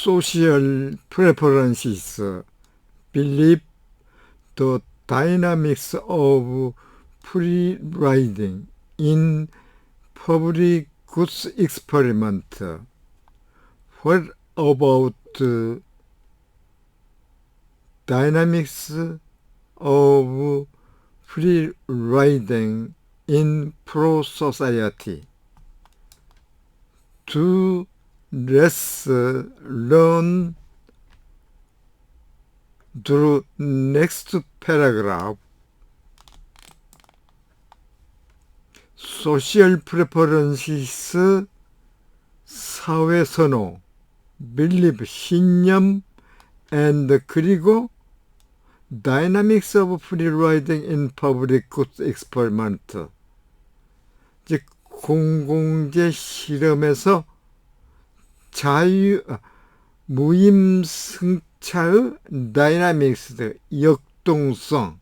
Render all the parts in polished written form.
social preferences, believe the dynamics of free riding in public goods experiment. What about dynamics of free riding in pro-society? To let's learn through next paragraph. Social preferences, 사회선호, belief, 신념, and 그리고 dynamics of free riding in public goods experiment. 즉 공공재 실험에서 무임승차의 다이나믹스, 역동성,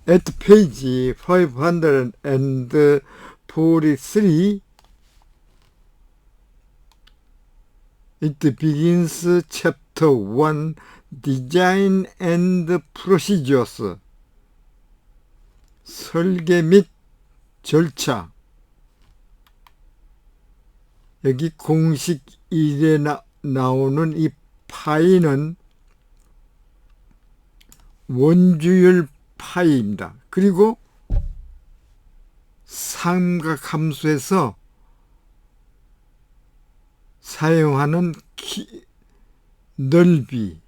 at page 543, it begins chapter 1, Design and Procedures, 설계 및 절차. 여기 공식 1에 나오는 이 파이는 원주율 파이입니다. 그리고 삼각함수에서 사용하는 넓이를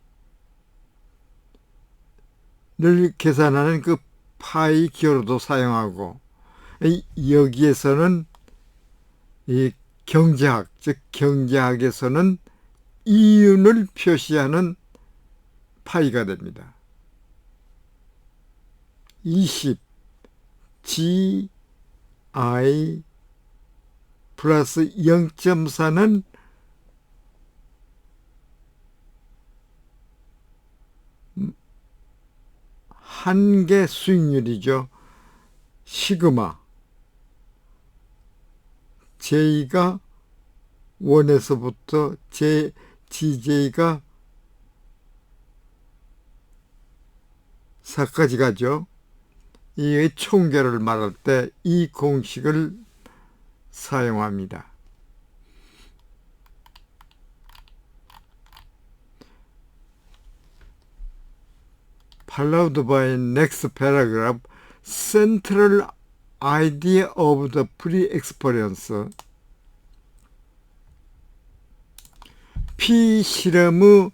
계산하는 그 파이 기호로도 사용하고, 여기에서는 이 경제학, 즉 경제학에서는 이윤을 표시하는 파이가 됩니다. 20 GI 플러스 0.4는 한계 수익률이죠. 시그마. J가 1에서부터 GJ가 4까지 가죠. 이 총계를 말할 때 이 공식을 사용합니다. Followed by next paragraph, central idea of the pre-experience. 피실험의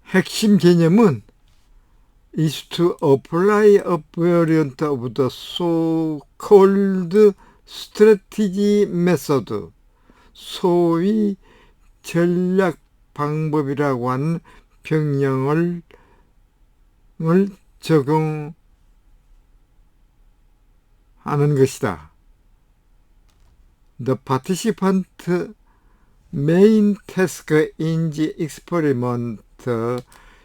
핵심 개념은 is to apply a variant of the so-called strategy method, 소위 전략 방법이라고 하는 병령을 적용하는 것이다. The participant main task in the experiment,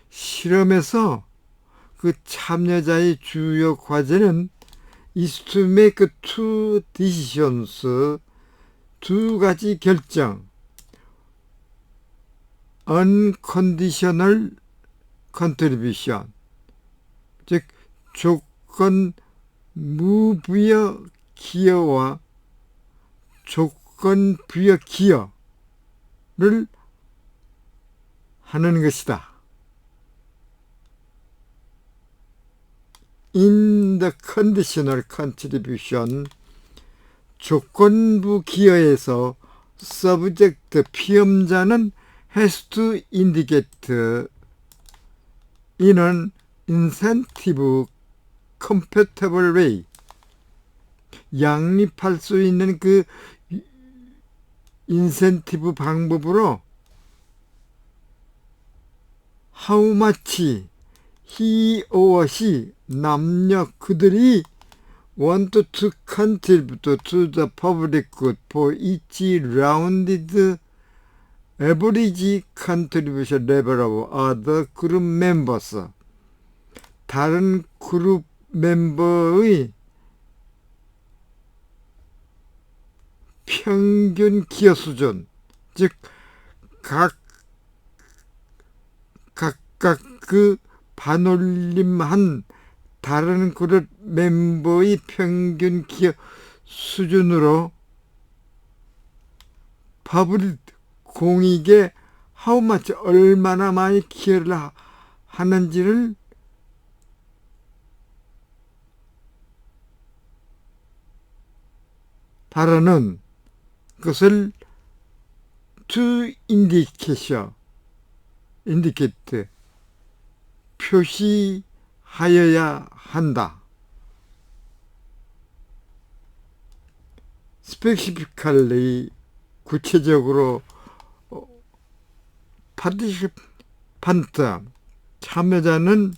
실험에서 그 참여자의 주요 과제는 is to make two decisions, 두 가지 결정, unconditional contribution, 즉 조건 무부여 기여와 조건 부여 기여를 하는 것이다. In the conditional contribution, 조건부 기여에서 subject 피험자는 has to indicate in an incentive compatible way, 양립할 수 있는 그 인센티브 방법으로 how much he or she, 남녀 그들이 want to contribute to the public good for each rounded average contribution level of other group members, 다른 그룹 멤버의 평균 기여 수준, 즉 각각 그 반올림한 다른 그룹 멤버의 평균 기여 수준으로 퍼블릭 공익에 how much 얼마나 많이 기여를 하는지를 바라는 것을 to indicate 표시하여야 한다. specifically 구체적으로 participant 참여자에게는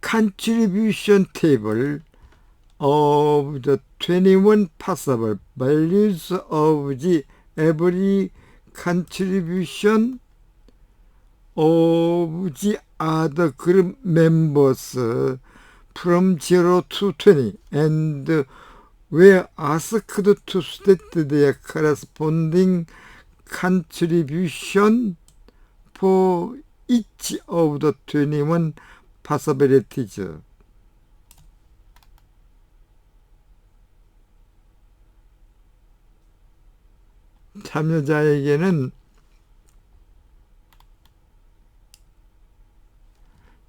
contribution table of the 21 possible values of the every contribution of the other group members from 0 to 20 and were asked to state their corresponding contribution for each of the 21 possibilities. 참여자에게는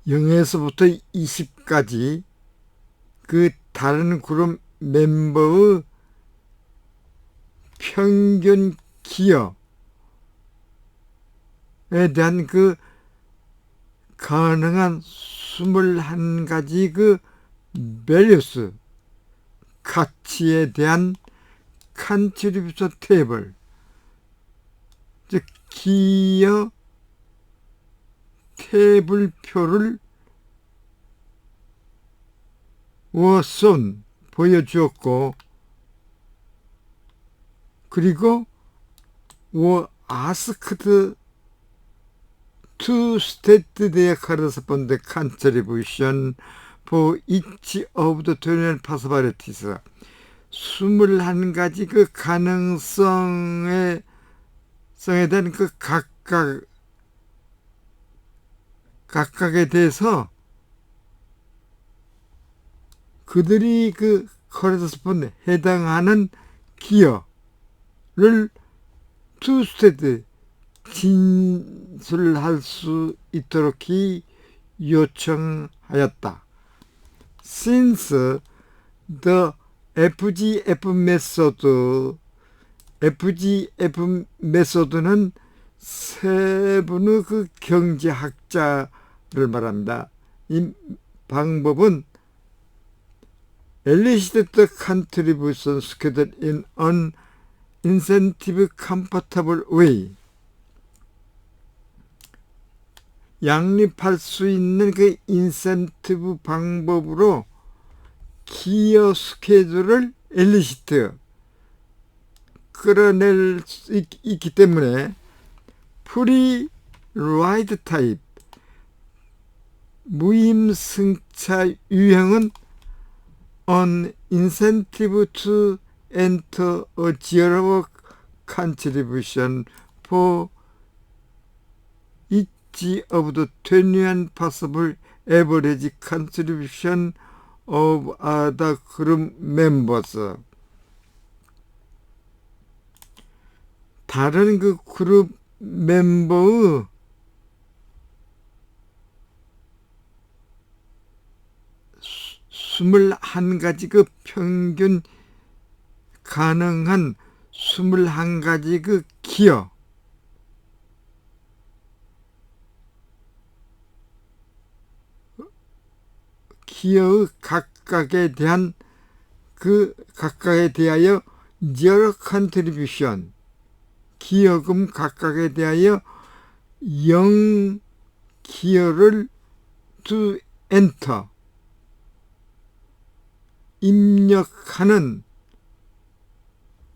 0에서부터 20까지 그 다른 그룹 멤버의 평균 기여에 대한 그 가능한 21가지 그 values 가치에 대한 contribution table, 즉 기여 테이블표를 보여주었고, 그리고 asked to state their corresponding contribution for each of the 21 possibilities. 21가지 그 가능성에 대한 그 각각에 대해서 그들이 그 correspond 해당하는 기여를 to state 진술할 수 있도록 요청하였다. Since the FGF 메소드는 세 분의 그 경제학자를 말합니다. 이 방법은 elicited contribution scheduled in an incentive comfortable way. 양립할 수 있는 그 인센티브 방법으로 기여 스케줄을 엘리시트 끌어낼 수 있기 때문에 프리 라이드 타입 무임승차 유형은 an incentive to enter a zero contribution for each of the 21 possible average contribution of other group members. 다른 그 그룹 멤버의 21가지 그 평균 가능한 21가지 그 기여의 각각에 대하여 zero contribution 기여금 각각에 대하여 0 기여를 to enter 입력하는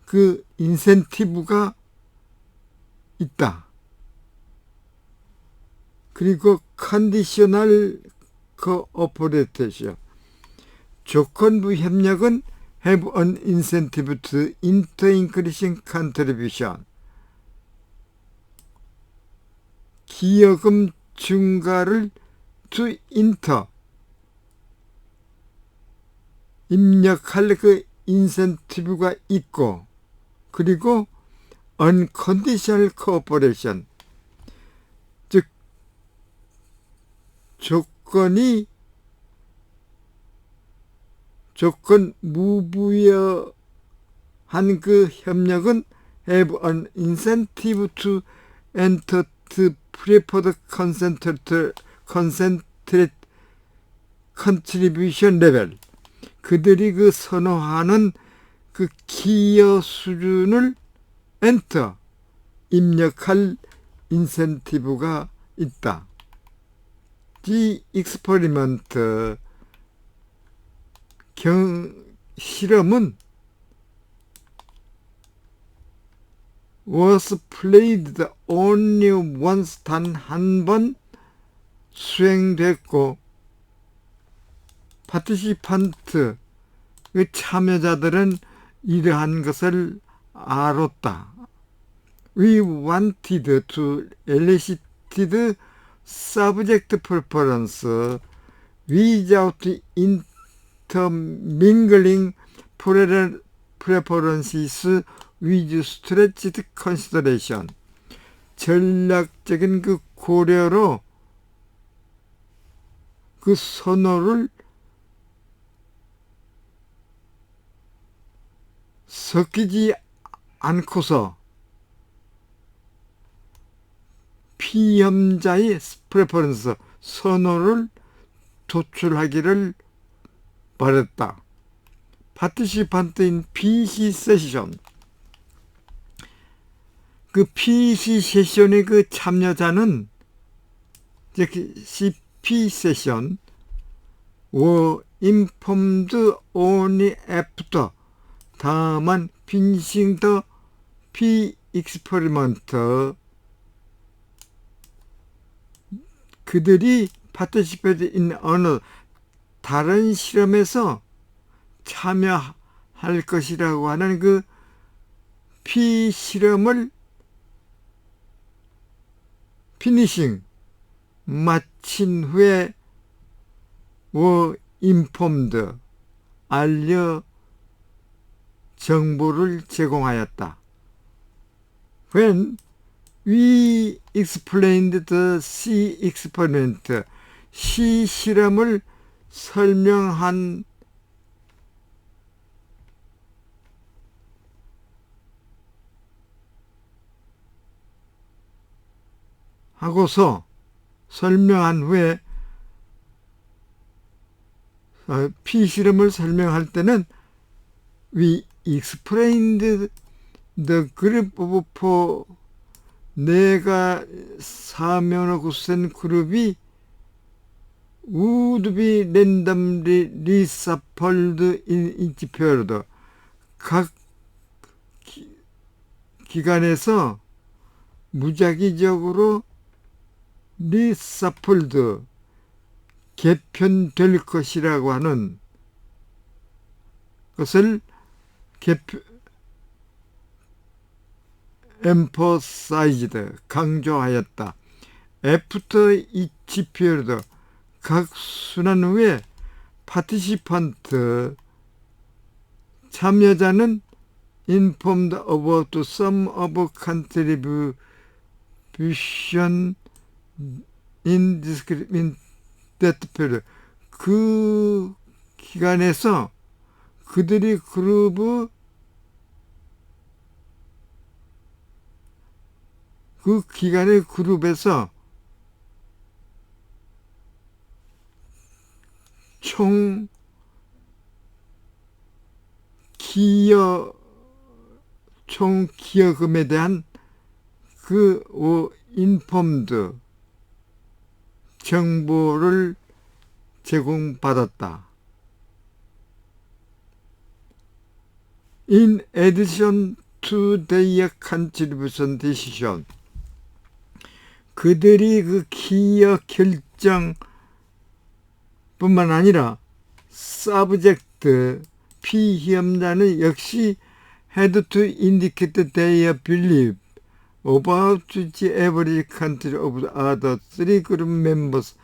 그 인센티브가 있다. 그리고 컨디셔널 cooperation. 조건부 협력은 have an incentive to inter-increasing contribution. 기여금 증가를 to inter 입력할 그 인센티브가 있고, 그리고 unconditional cooperation, 즉 조건 무부여한 그 협력은 have an incentive to enter the preferred concentrate contribution level. 그들이 그 선호하는 그 기여 수준을 enter 입력할 인센티브가 있다. The experiment 실험은 was played only once, 단 한 번 수행됐고, 파티시판트 참여자들은 이러한 것을 알았다. We wanted to elicit subject preference without intermingling preferences with stretched consideration. 전략적인 그 고려로 그 선호를 섞이지 않고서 피험자의 프레퍼런스, 선호를 도출하기를 바랬다. 파티시판트인 PC 세션, 그 PC 세션의 그 참여자는 즉 CP 세션 were informed only after, 다만 finishing the P experiment, 그들이 participate in 어느 다른 실험에서 참여할 것이라고 하는 그 P 실험을 피니싱 마친 후에 were informed 알려 정보를 제공하였다. When we explained the C experiment, C 실험을 설명한 하고서 설명한 후에 P 실험을 설명할 때는 we explained the group of four, 내가 사면하고 쓴 그룹이 would be randomly reshuffled in each period, 각 기간에서 무작위적으로 reshuffled 개편될 것이라고 하는 것을 emphasized 강조하였다. After each period, 각 순환 후에 participant 참여자는 informed about some of contribution in that period, 그 기간에서 그들이 그 기간의 그룹에서 총 기여금에 대한 그 informed 정보를 제공받았다. In addition to their contribution decision, 그들이 그 기여 결정 뿐만 아니라 subject 피희염자는 역시 had to indicate their belief about the average country of the other three group members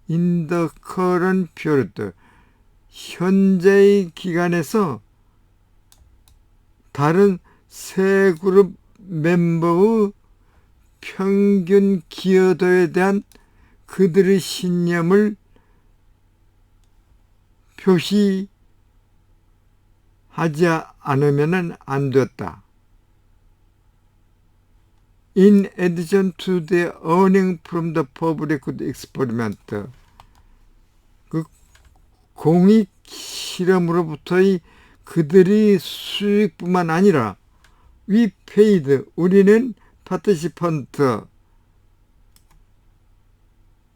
in the current period. 현재의 기간에서 다른 세 그룹 멤버의 평균 기여도에 대한 그들의 신념을 표시하지 않으면 안 되었다. In addition to the earning from the public experiment, 그 공익 실험으로부터의 그들의 수익뿐만 아니라 we paid, 우리는 participant,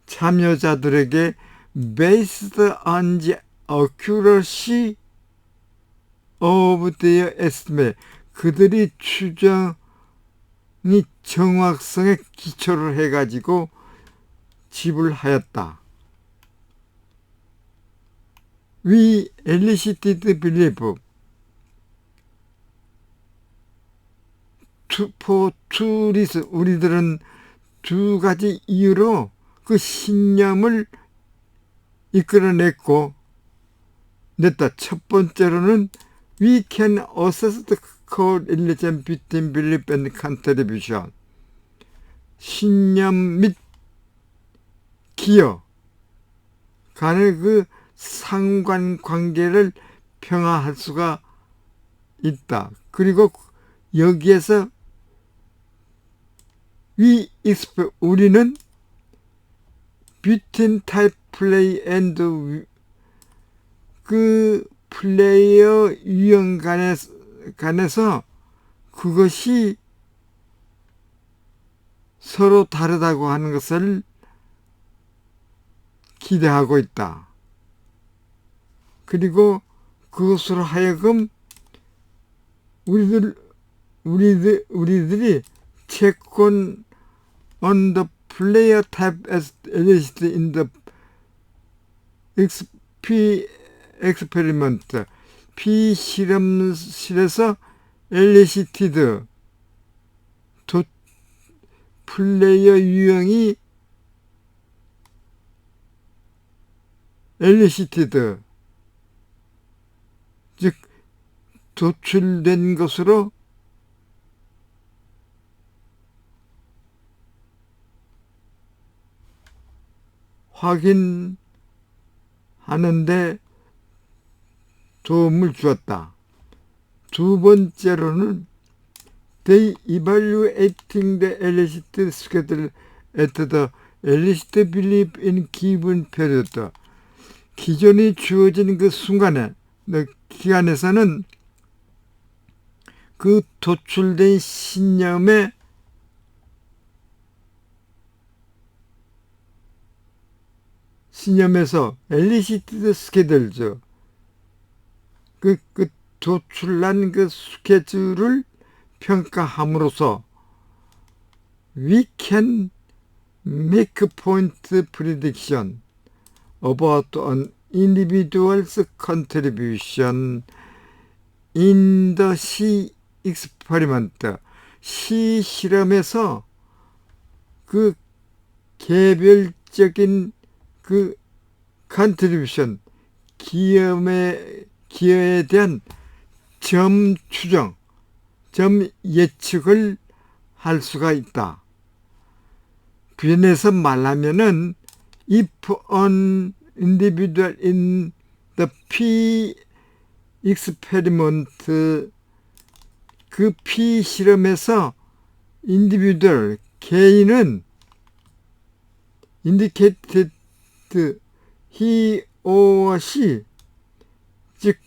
참여자들에게 based on the accuracy of their estimate, 그들이 추정이 정확성에 기초를 해가지고 지불하였다. We elicited belief for two reasons. 우리들은 두 가지 이유로 그 신념을 이끌어냈다. 첫 번째로는 we can assess the correlation between belief and contribution. 신념 및 기여 간의 그 상관관계를 평가할 수가 있다. 그리고 여기에서 we expect, 우리는 between type play and 그 플레이어 유형 간에서 그것이 서로 다르다고 하는 것을 기대하고 있다. 그리고 그것으로 하여금 우리들이 채권 on the player type as elicited in the experiment, 피실험실에서 elicited, 플레이어 유형이 elicited, 즉 도출된 것으로 확인하는데 도움을 주었다. 두 번째로는 they evaluating the elicited schedule at the elicited belief in given period. 기존이 주어진 그 순간에, 기간에서는 그 도출된 신념의 신념에서 elicited schedule죠. 그 도출난 그 스케줄을 평가함으로써 we can make point prediction about an individual's contribution in the C experiment. C 실험에서 그 개별적인 그 contribution, 기여에 대한 점 추정, 점 예측을 할 수가 있다. 변해서 말하면은 if an individual in the P experiment, 그 P 실험에서 individual, 개인은 indicated he or she, 즉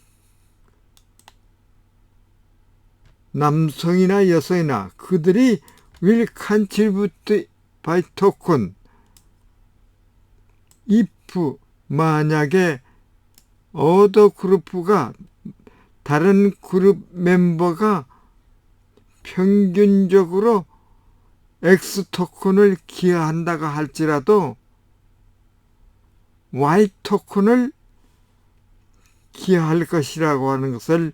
남성이나 여성이나 그들이 will contribute by token, if 만약에 other 그룹가 다른 그룹 멤버가 평균적으로 X 토큰을 기여한다고 할지라도 Y 토큰을 기여할 것이라고 하는 것을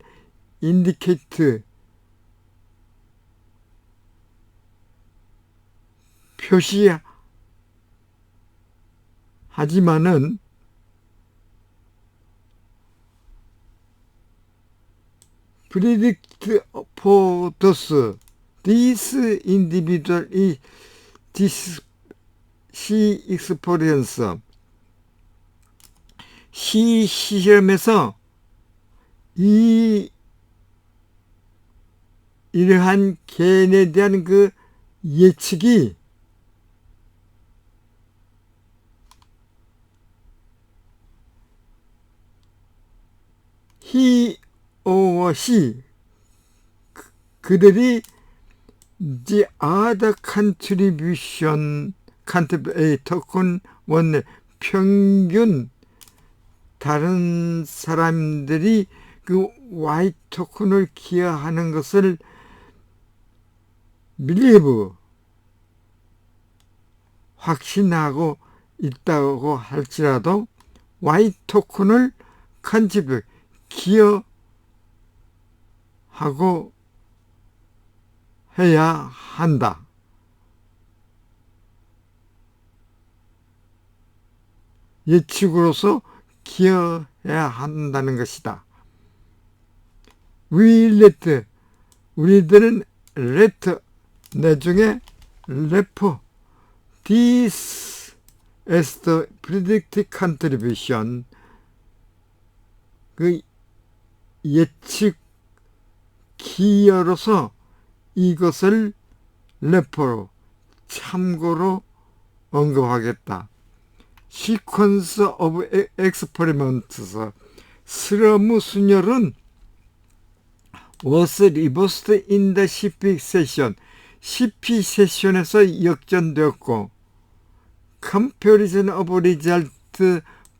indicate 표시하지만은 predict for this individual this C experience C 시험에서 이러한 개인에 대한 그 예측이 he or she 그들이 the other contribution 토큰 원내 평균 다른 사람들이 그 Y 토큰을 기여하는 것을 believe 확신하고 있다고 할지라도 Y 토큰을 contribute 기여하고 해야 한다. 예측으로서 기여해야 한다는 것이다. 우리들은 나중에 this as the predicted contribution 그 예측 기여로서 이것을 레퍼로 참고로 언급하겠다. Sequence of experiments 실험 순열은 was reversed in the CP session CP 세션에서 역전되었고 comparison of result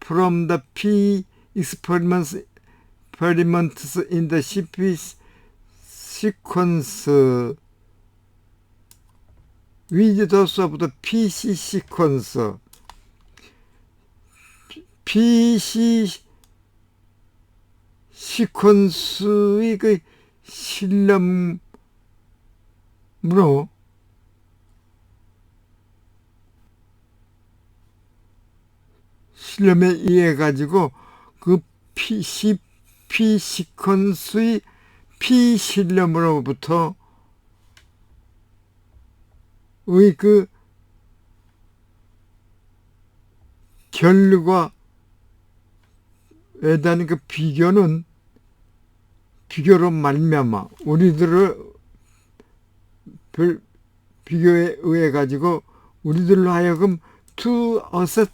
from the P experiments in the CP sequence with those of the PC sequence PC 시퀀스의 그 실험으로 실험에 의해 가지고 그 P 시퀀스의 P 실험으로부터 의 그 결과에 대한 그 비교로 말미암아 우리들을 비교에 의해 가지고 우리들로 하여금 to assess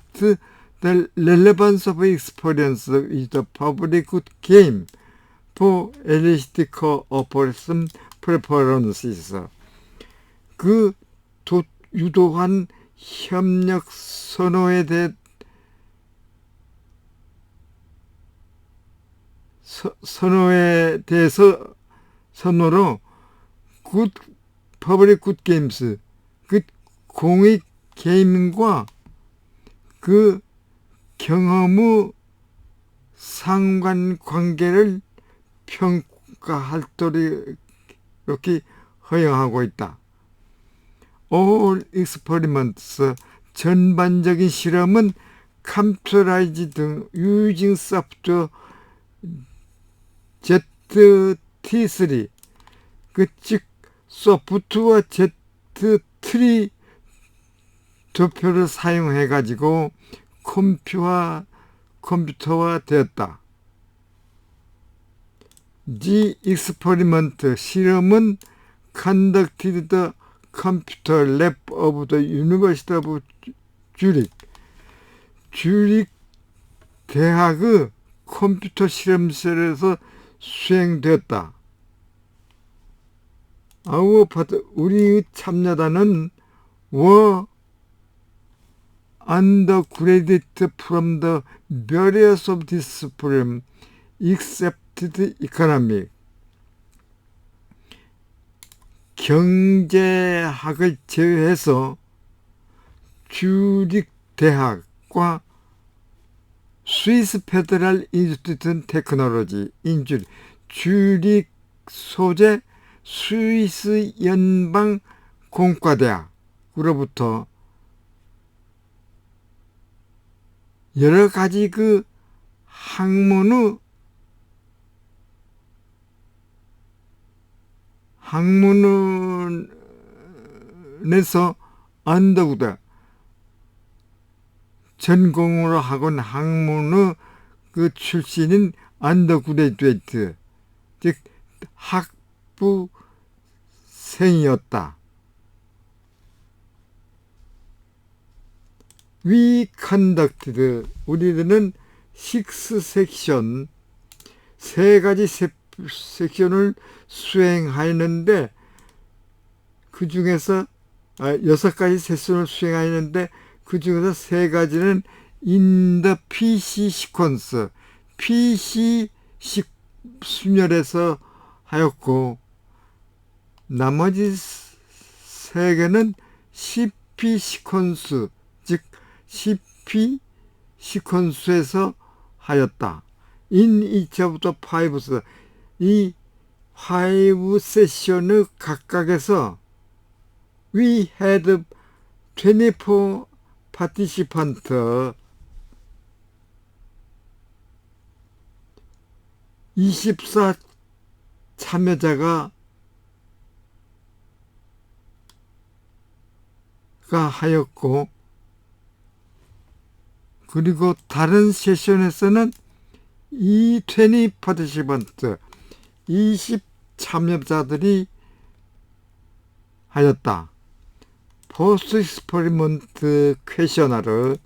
the relevance of experience with the public good game for realistic cooperation preferences 그 유도한 협력 선호에 대해 선호로 퍼블릭 굿 게임스 그 공익 게임과 그 경험의 상관관계를 평가하도록 이렇게 허용하고 있다. All experiments 전반적인 실험은 컴퓨터라이즈 등 using software ZT3 즉 소프트웨어 Z3 도표를 사용해 가지고 컴퓨터화 되었다. The experiment 실험은 conducted the computer lab of the University of Zurich 주릭 대학의 컴퓨터 실험실에서 수행되었다. Our part 우리의 참여단은 were undergraduate from the various of disciplines except economic 경제학을 제외해서 주릭 대학과 스위스 페더럴 인스티튜트 테크놀로지 인줄 주릭 소재 스위스 연방 공과대학으로부터 여러 가지 그 학문에서 언더우드 전공으로 학원 학문의 그 출신인 언더그레듀에이트, 즉 학부생이었다. We conducted, 우리들은 6 섹션, 3가지 섹션을 수행하였는데 그 중에서 6가지 세션을 수행하였는데 그 중에서 3가지는 in the PC 시퀀스, PC 순열에서 하였고 나머지 3개는 CP 시퀀스, 즉 CP 시퀀스에서 하였다. in each of the 5, 이 5 세션의 각각에서 we had 24 participants, 24 참여자가 하였고, 그리고 다른 세션에서는 이 20 participants, 20 참여자들이 하였다. 포스트 익스퍼리먼트 퀘셔너를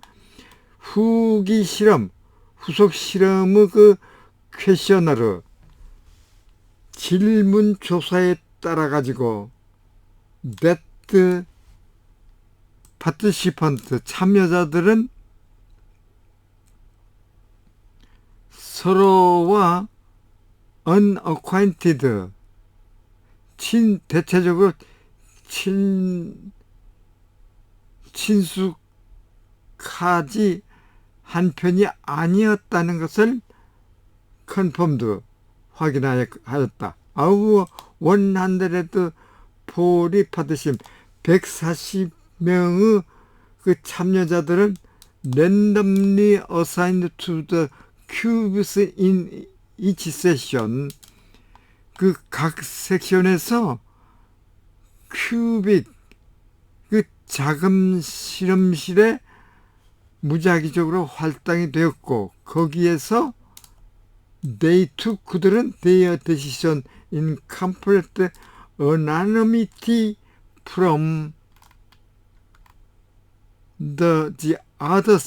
후기 실험, 후속 실험의 그 퀘셔너를 질문 조사에 따라 가지고 that participant 참여자들은 서로와 unacquainted, 대체적으로 친숙하지 한 편이 아니었다는 것을 컨펌드, 확인하였다. 아우 140 파티션, 140명의 그 참여자들은 randomly assigned to the cubes in each session, 그 각 섹션에서 큐빅, 그 작은 실험실에 무작위적으로 할당이 되었고, 거기에서 그들은 their decision in complete anonymity from the other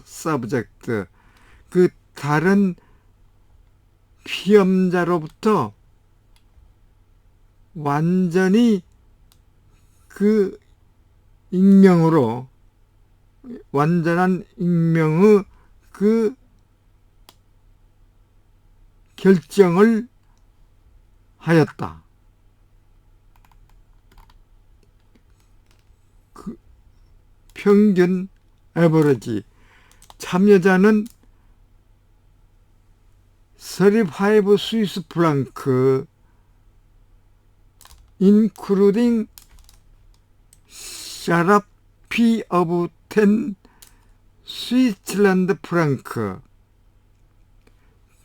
subject, 그 다른 피험자로부터 완전히 그 익명으로, 완전한 익명의 그 결정을 하였다. 그 평균 에버리지 참여자는 35 스위스 프랑크 including 샤라피 of 10 스위스랜드 프랑크,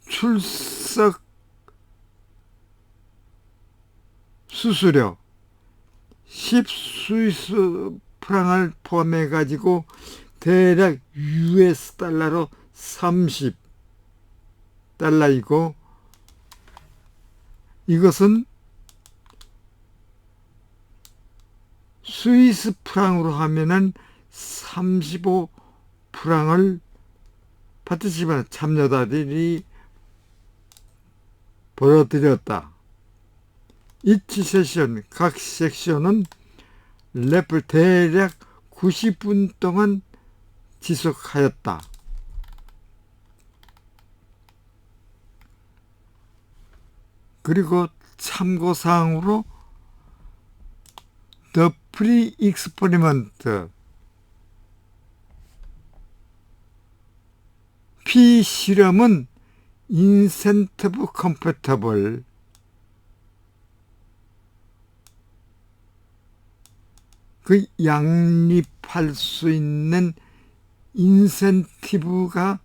출석 수수료 10 스위스 프랑을 포함해 가지고 대략 US 달러로 30달러이고, 이것은 스위스 프랑으로 하면은 35 프랑을 파티시판 참여자들이 벌어들였다. 이치 세션, 각 섹션은 랩을 대략 90분 동안 지속하였다. 그리고 참고사항으로 The Pre-Experiment 비실험은 인센티브 컴패터블, 그 양립할 수 있는 인센티브가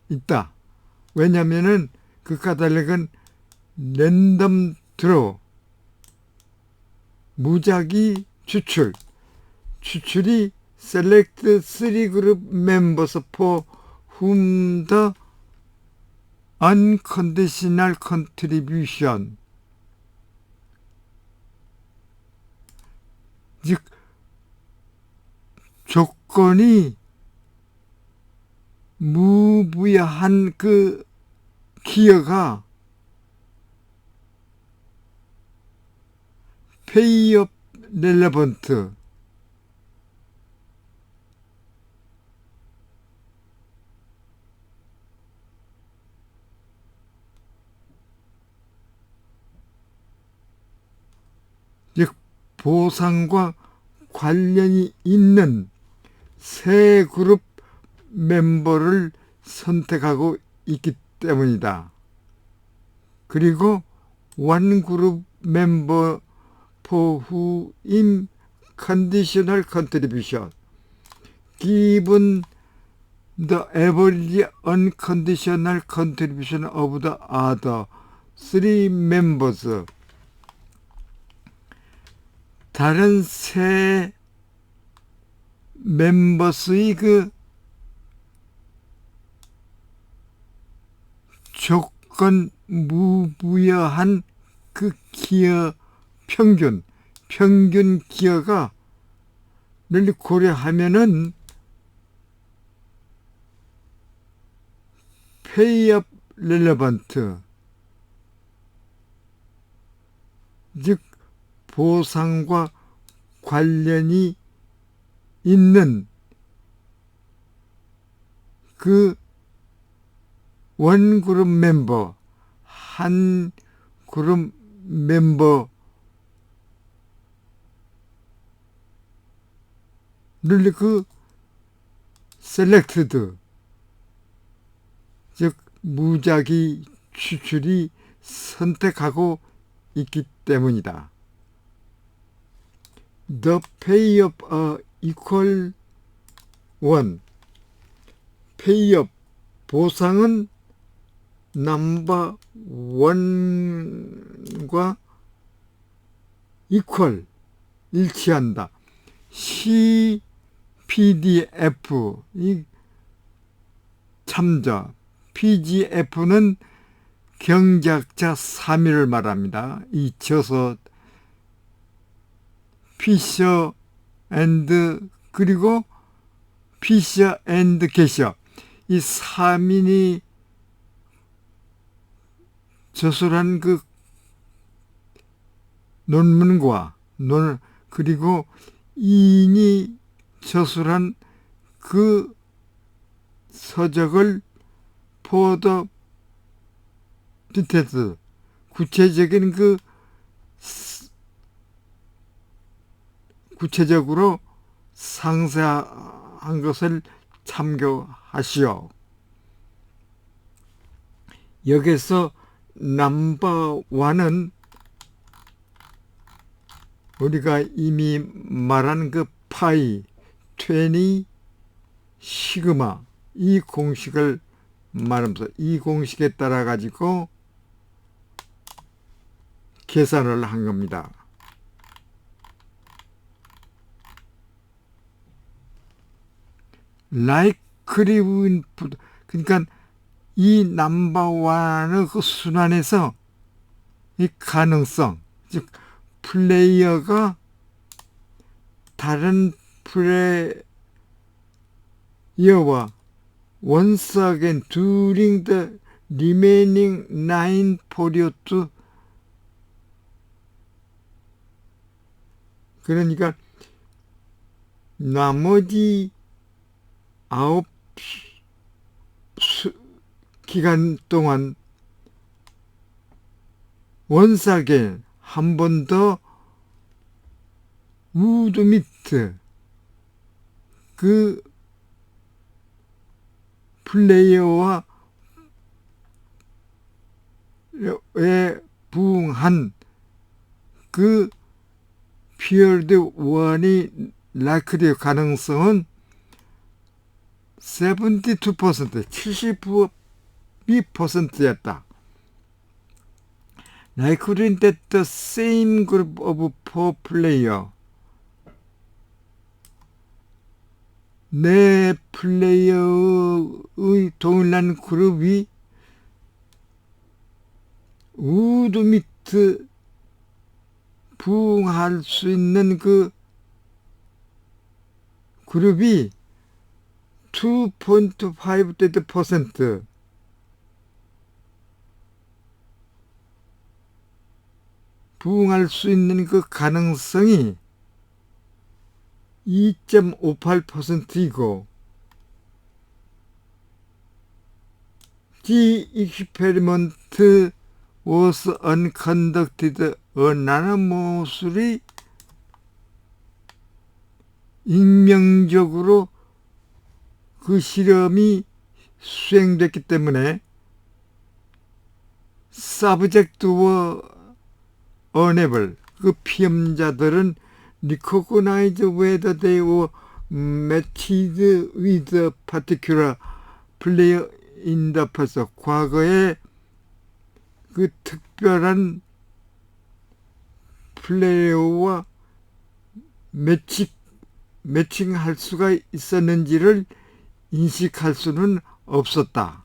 있다. 왜냐면은 그 카탈릭은 랜덤 드로, 무작위 추출이 select 3 group members for whom the unconditional contribution, 즉 조건이 무부여한 그 기여가 pay up relevant, 즉 보상과 관련이 있는 세 그룹 멤버를 선택하고 있기 때문이다. 그리고 one group member for whom conditional contribution given the average unconditional contribution of the other three members, 다른 세 멤버스의 그 조건 무부여한 그 기여 평균 기여가 를 고려하면은 pay up relevant, 즉 보상과 관련이 있는 그 원 그룹 멤버, 한 그룹 멤버를 그 selected, 즉 무작위 추출이 선택하고 있기 때문이다. The pay up equal 1. pay up 보상은 넘버 1과 equal 일치한다. CPDF 이 참자, PGF는 경작자 3위를 말합니다. 이 쳐서 피셔 앤드 그리고 피셔 앤드 게셔, 이 3인이 저술한 그 논문과 그리고 2인이 저술한 그 서적을 for the details, 구체적인 그 구체적으로 상세한 것을 참고하시오. 여기서 넘버 1은 우리가 이미 말한 그 파이 20 시그마 이 공식을 말하면서 이 공식에 따라 가지고 계산을 한 겁니다. likelihood, 그러니까 이 넘버원의 그 순환에서 이 가능성, 즉 플레이어가 다른 플레이어와 once again during the remaining 9 period, 그러니까 나머지 9 기간 동안 once again 한 번 더 would meet, 그 플레이어와 에 부응한 그 피어드 원이 라이크의 가능성은 72%, 72%였다. Likely that the same group of 4 player, 네 플레이어의 동일한 그룹이 우드 미트 부응할 수 있는 그 그룹이 2.5% 부응할 수 있는 그 가능성이 2.58%이고 The experiment was unconducted anonymously 익명적으로 그 실험이 수행됐기 때문에 subject were unable, 그 피험자들은 recognize whether they were matched with a particular player in the past. 과거에 그 특별한 플레이어와 매칭할 수가 있었는지를 인식할 수는 없었다.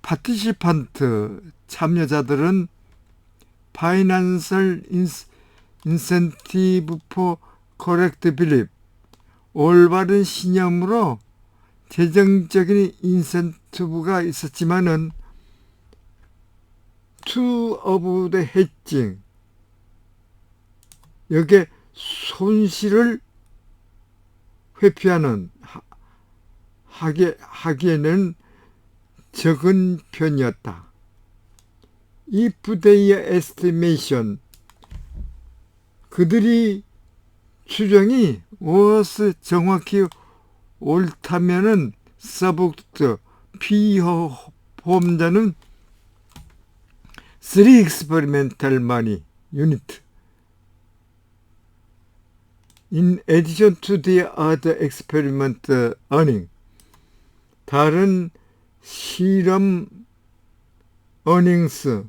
파티시판트, 참여자들은 Financial Incentive for Correct Belief, 올바른 신념으로 재정적인 인센티브가 있었지만은 to of the hedging, 여기에 손실을 회피하는 하기에는 적은 편이었다. If their estimation, 그들이 추정이 was 정확히 옳다면은 subject, 피보험자는 3 experimental money unit in addition to the other experiment earning, 다른 실험 earnings,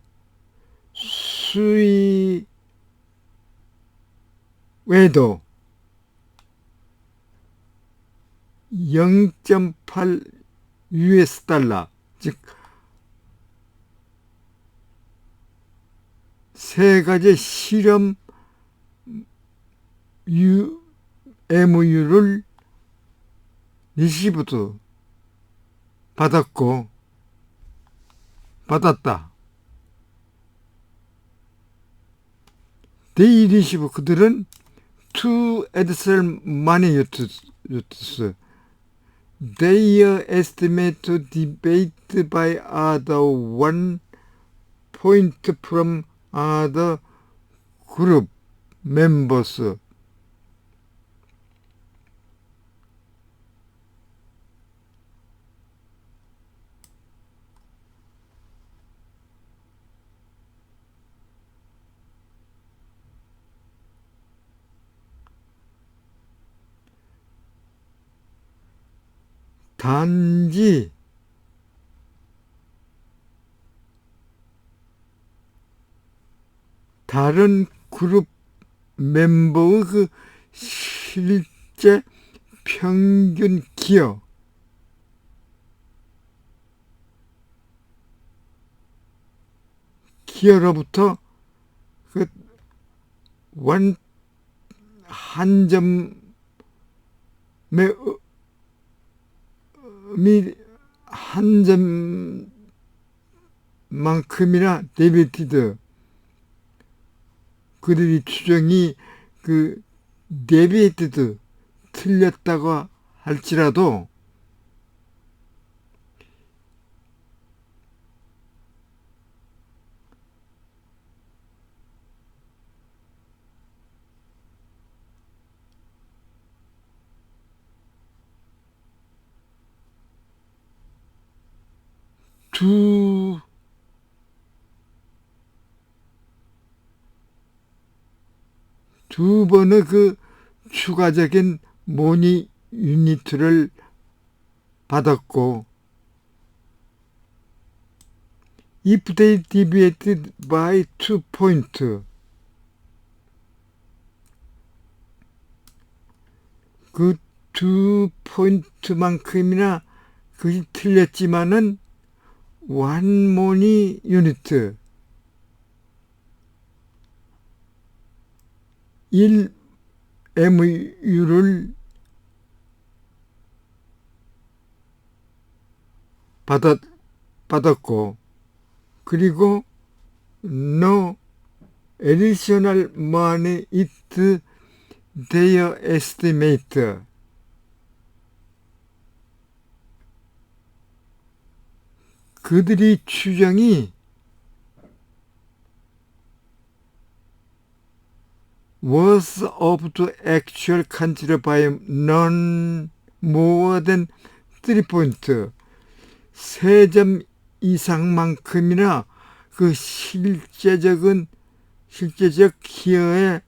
수익 외에도 0.8 US 달러, 즉 세 가지 실험 MU를 리시브드 받았다. They receive, 그들은 to additional money use. Their estimate to debate by other 1 point from other group members. 단지 다른 그룹 멤버의 그 실제 평균 기여로부터 그 한 점의 한 점만큼이나 데비티드, 그들이 추정이 그 데비티드 틀렸다고 할지라도 두 번의 그 추가적인 모니 유니트를 받았고, if they deviated by 2 point, 그 2포인트만큼이나 그것이 틀렸지만은 1 모니 유니트, 1 MU를 받았고, 그리고 no additional money it their estimate, 그들이 추정이 was of the actual country by none more than 3 point, 3점 이상만큼이나 그 실제적 기여와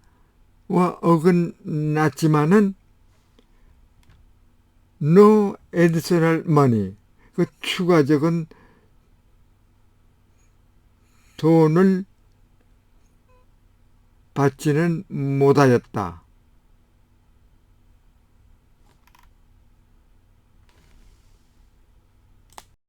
어긋났지만은 no additional money, 그 추가적인 돈을 받지는 못하였다.